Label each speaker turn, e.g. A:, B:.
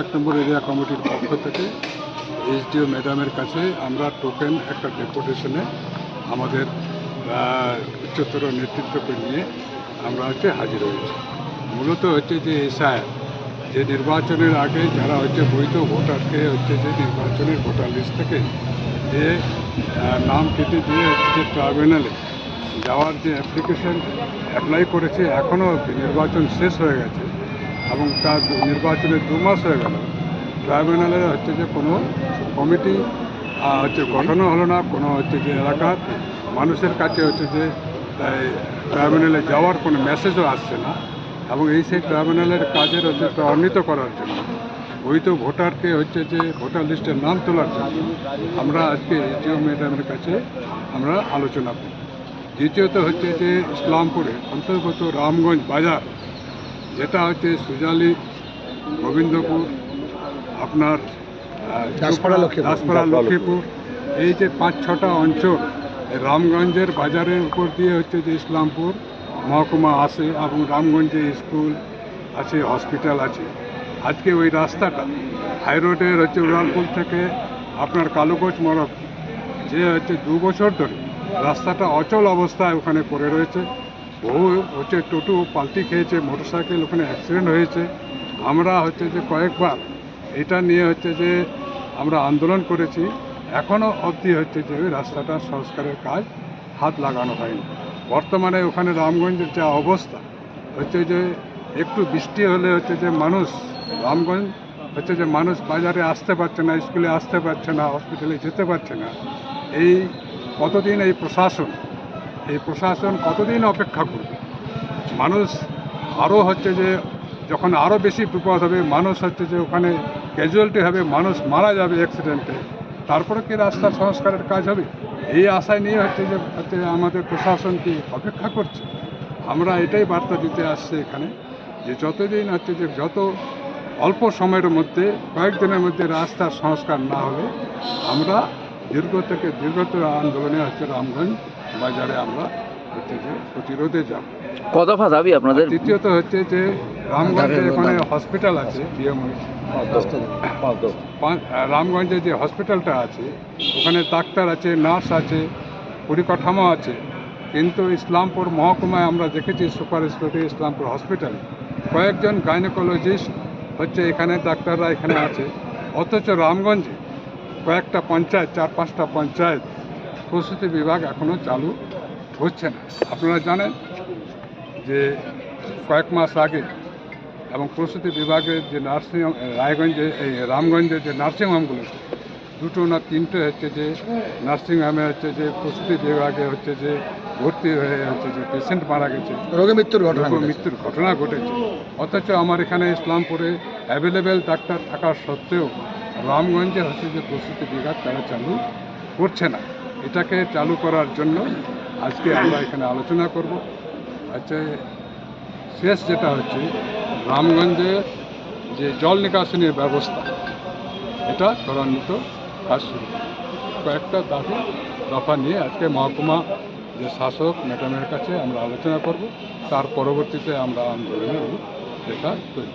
A: এক নম্বর এরিয়া কমিটির পক্ষ থেকে এসডিও ম্যাডামের কাছে আমরা টোকেন একটা ডেপুটেশনে আমাদের উচ্চতর নেতৃত্বকে নিয়ে আমরা হাজির হয়েছি। মূলত যে এসআইআর যে নির্বাচনের আগে যারা বৈধ ভোটারকে যে নির্বাচনের ভোটার লিস্ট থেকে যে নাম কেটে দিয়ে যে ট্রাইব্যুনালে যাওয়ার যে অ্যাপ্লিকেশন অ্যাপ্লাই করেছে, এখনও নির্বাচন শেষ হয়ে গেছে এবং তার নির্বাচনের 2 মাস হয়ে গেল, ট্রাইব্যুনালের যে কোনো কমিটি গঠনও হলো না, কোনো যে এলাকার মানুষের কাছে যে ট্রাইব্যুনালে যাওয়ার কোনো মেসেজও আসছে না। এবং সেই ট্রাইব্যুনালের কাজের ত্বরান্বিত করার জন্য বৈধ ভোটারকে যে ভোটার লিস্টের নাম তোলার জন্য আমরা আজকে এসডিও ম্যাডামের কাছে আমরা আলোচনা করি। দ্বিতীয়ত যে ইসলামপুরে অন্তর্গত রামগঞ্জ বাজার, যেটা সুজালি, গোবিন্দপুর, আপনার দাসপাড়া, লক্ষ্মীপুর, এই যে 5-6টা অঞ্চল রামগঞ্জের বাজারের উপর দিয়ে যে ইসলামপুর মহকুমা আসে এবং রামগঞ্জে স্কুল আছে, হসপিটাল আছে। আজকে ওই রাস্তাটা হাইরোডের উড়ালপুল থেকে আপনার কালুগঞ্জ মরক যে 2 বছর ধরে রাস্তাটা অচল অবস্থায় ওখানে পড়ে রয়েছে। বহু টোটো পাল্টি খেয়েছে, মোটরসাইকেল ওখানে অ্যাক্সিডেন্ট হয়েছে। আমরা যে কয়েকবার এটা নিয়ে যে আমরা আন্দোলন করেছি, এখনও অবধি যে ওই রাস্তাটা সংস্কারের কাজ হাত লাগানো হয়নি। বর্তমানে ওখানে রামগঞ্জের যা অবস্থা যে একটু বৃষ্টি হলে যে মানুষ রামগঞ্জ যে মানুষ বাজারে আসতে পারছে না, স্কুলে আসতে পারছে না, হসপিটালে যেতে পারছে না। এই কতদিন এই প্রশাসন কতদিন অপেক্ষা করবে? মানুষ আরও যে যখন আরও বেশি বিপদ হবে, মানুষ যে ওখানে ক্যাজুয়ালিটি হবে, মানুষ মারা যাবে অ্যাক্সিডেন্টে, তারপরে কি রাস্তার সংস্কারের কাজ হবে? এই আশায় নিয়ে যে আমাদের প্রশাসন কি অপেক্ষা করছে। আমরা এটাই বার্তা দিতে আসছি এখানে, যে যতদিন যে যত অল্প সময়ের মধ্যে, কয়েকদিনের মধ্যে রাস্তার সংস্কার না হলে আমরা দীর্ঘতর আন্দোলনে রামগঞ্জ বাজারে আমরা যে প্রতিরোধে যাব।
B: কত দফা দাবি আপনাদের?
A: দ্বিতীয়ত যে রামগঞ্জে এখানে হসপিটাল আছে, রামগঞ্জে যে হসপিটালটা আছে ওখানে ডাক্তার আছে, নার্স আছে, পরিকাঠামো আছে, কিন্তু ইসলামপুর মহকুমায় আমরা দেখেছি সুপার স্পেশালিটি ইসলামপুর হসপিটালে কয়েকজন গাইনোকোলজিস্ট এখানে ডাক্তাররা এখানে আছে, অথচ রামগঞ্জে কয়েকটা পঞ্চায়েত, 4-5টা পঞ্চায়েত প্রসূতি বিভাগ এখনও চালু হচ্ছে না। আপনারা জানেন যে কয়েক মাস আগে এবং প্রসূতি বিভাগের যে নার্সিংহোম এই রামগঞ্জে যে নার্সিংহোমগুলো 2টো না 3টে যে নার্সিংহোমে যে প্রসূতি বিভাগে যে ভর্তি হয়ে যে পেশেন্ট মারা গেছে, মৃত্যুর ঘটনা ঘটেছে। অথচ আমার এখানে ইসলামপুরে অ্যাভেলেবেল ডাক্তার থাকা সত্ত্বেও রামগঞ্জে যে প্রসূতি বিভাগ তারা চালু করছে না। এটাকে চালু করার জন্য আজকে আমরা এখানে আলোচনা করব। শেষ যেটা রামগঞ্জে যে জল নিকাশনের ব্যবস্থা, এটা ত্বরান্বিত কাজ শুরু। কয়েকটা দফা নিয়ে আজকে মহকুমা যে শাসক ম্যাডামের কাছে আমরা আলোচনা করব, তার পরবর্তীতে আমরা আন্দোলনের রূপ এটা তৈরি।